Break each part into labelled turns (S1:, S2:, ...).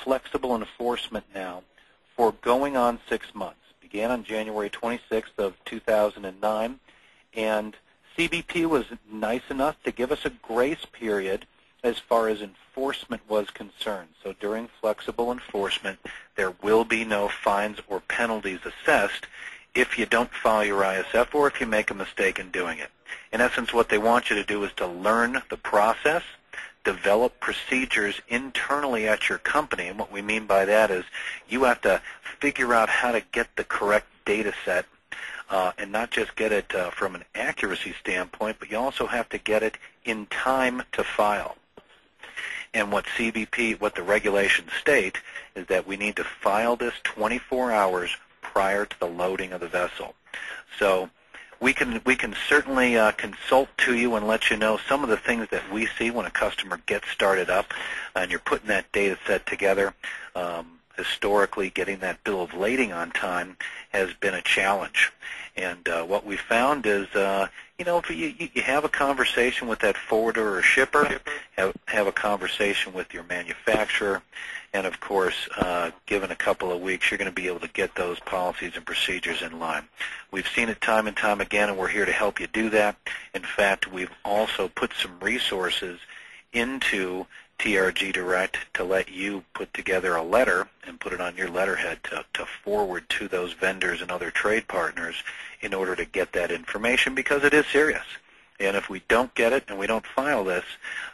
S1: flexible enforcement now for going on 6 months. Began on January 26th of 2009, and CBP was nice enough to give us a grace period as far as enforcement was concerned. So during flexible enforcement, there will be no fines or penalties assessed if you don't follow your ISF or if you make a mistake in doing it. In essence, what they want you to do is to learn the process, develop procedures internally at your company. And what we mean by that is you have to figure out how to get the correct data set and not just get it from an accuracy standpoint, but you also have to get it in time to file. And what the regulations state is that we need to file this 24 hours prior to the loading of the vessel. So we can certainly consult to you and let you know some of the things that we see when a customer gets started up and you're putting that data set together. Historically, getting that bill of lading on time has been a challenge. And what we found is, if you have a conversation with that forwarder or shipper, have a conversation with your manufacturer, and of course, given a couple of weeks, you're going to be able to get those policies and procedures in line. We've seen it time and time again, and we're here to help you do that. In fact, we've also put some resources into TRG Direct to let you put together a letter and put it on your letterhead to forward to those vendors and other trade partners in order to get that information, because it is serious. And if we don't get it and we don't file this,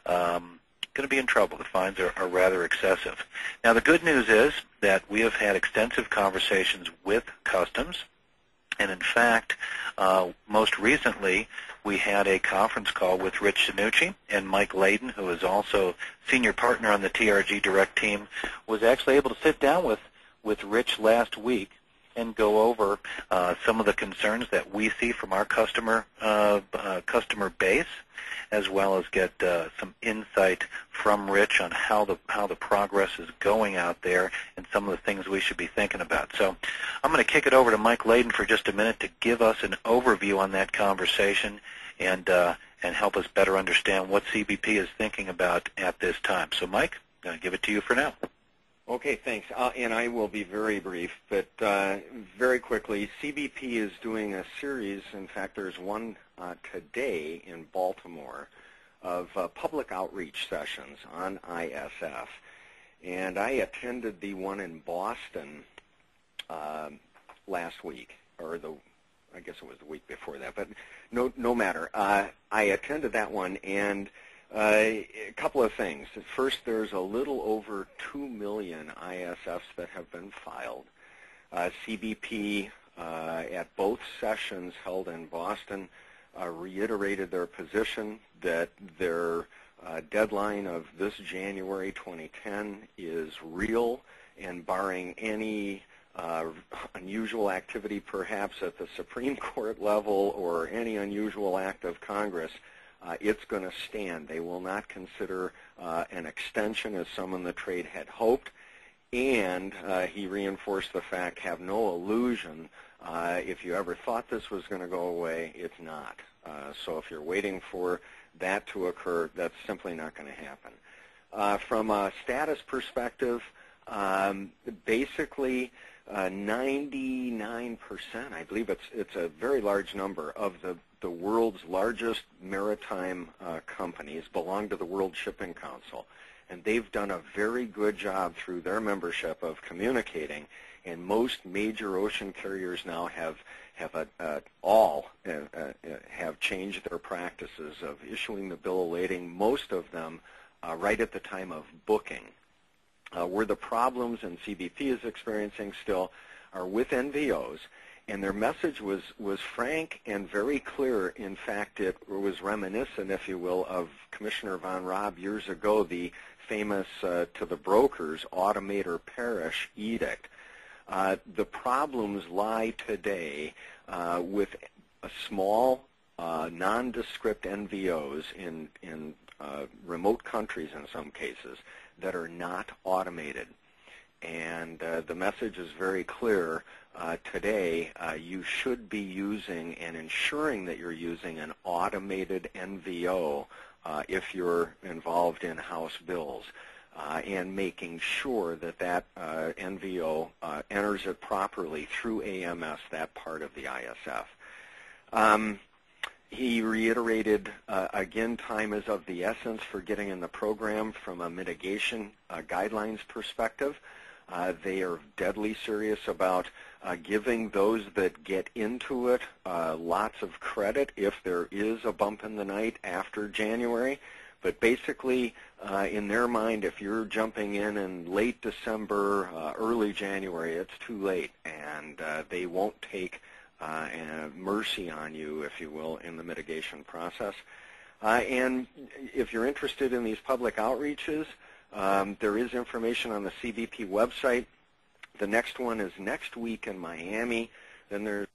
S1: going to be in trouble. The fines are rather excessive. Now, the good news is that we have had extensive conversations with Customs, and in fact, most recently, we had a conference call with Rich DiNucci, and Mike Laden, who is also senior partner on the TRG Direct team, was actually able to sit down with Rich last week and go over some of the concerns that we see from our customer base, as well as get some insight from Rich on how the progress is going out there and some of the things we should be thinking about. So I'm going to kick it over to Mike Laden for just a minute to give us an overview on that conversation and help us better understand what CBP is thinking about at this time. So Mike, I'm going to give it to you for now.
S2: Okay, thanks. And I will be very brief, but very quickly, CBP is doing a series, in fact, there's one today in Baltimore, of public outreach sessions on ISF. And I attended the one in Boston last week, or I guess it was the week before that, but no matter. I attended that one, and a couple of things. First, there's a little over 2 million ISFs that have been filed. CBP, at both sessions held in Boston, reiterated their position that their deadline of this January 2010 is real, and barring any unusual activity perhaps at the Supreme Court level or any unusual act of Congress, it's going to stand. They will not consider an extension as some in the trade had hoped. And he reinforced the fact, have no illusion, if you ever thought this was going to go away, it's not. So if you're waiting for that to occur, that's simply not going to happen. From a status perspective, basically 99%, I believe it's a very large number, of the world's largest maritime companies belong to the World Shipping Council. And they've done a very good job through their membership of communicating, and most major ocean carriers now have changed their practices of issuing the bill of lading, most of them right at the time of booking. Where the problems, and CBP is experiencing still, are with NVOs, and their message was frank and very clear. In fact, it was reminiscent, if you will, of Commissioner Von Raab years ago, the famous to the brokers, automate or perish edict. The problems lie today with a small, nondescript NVOs in remote countries in some cases that are not automated. And the message is very clear. Today, you should be using and ensuring that you're using an automated NVO if you're involved in house bills. and making sure that that NVO enters it properly through AMS, that part of the ISF. He reiterated, again, time is of the essence for getting in the program from a mitigation guidelines perspective. They are deadly serious about giving those that get into it lots of credit if there is a bump in the night after January. But basically, in their mind, if you're jumping in late December, early January, it's too late, and they won't take mercy on you, if you will, in the mitigation process. And if you're interested in these public outreaches, there is information on the CBP website. The next one is next week in Miami. Then there's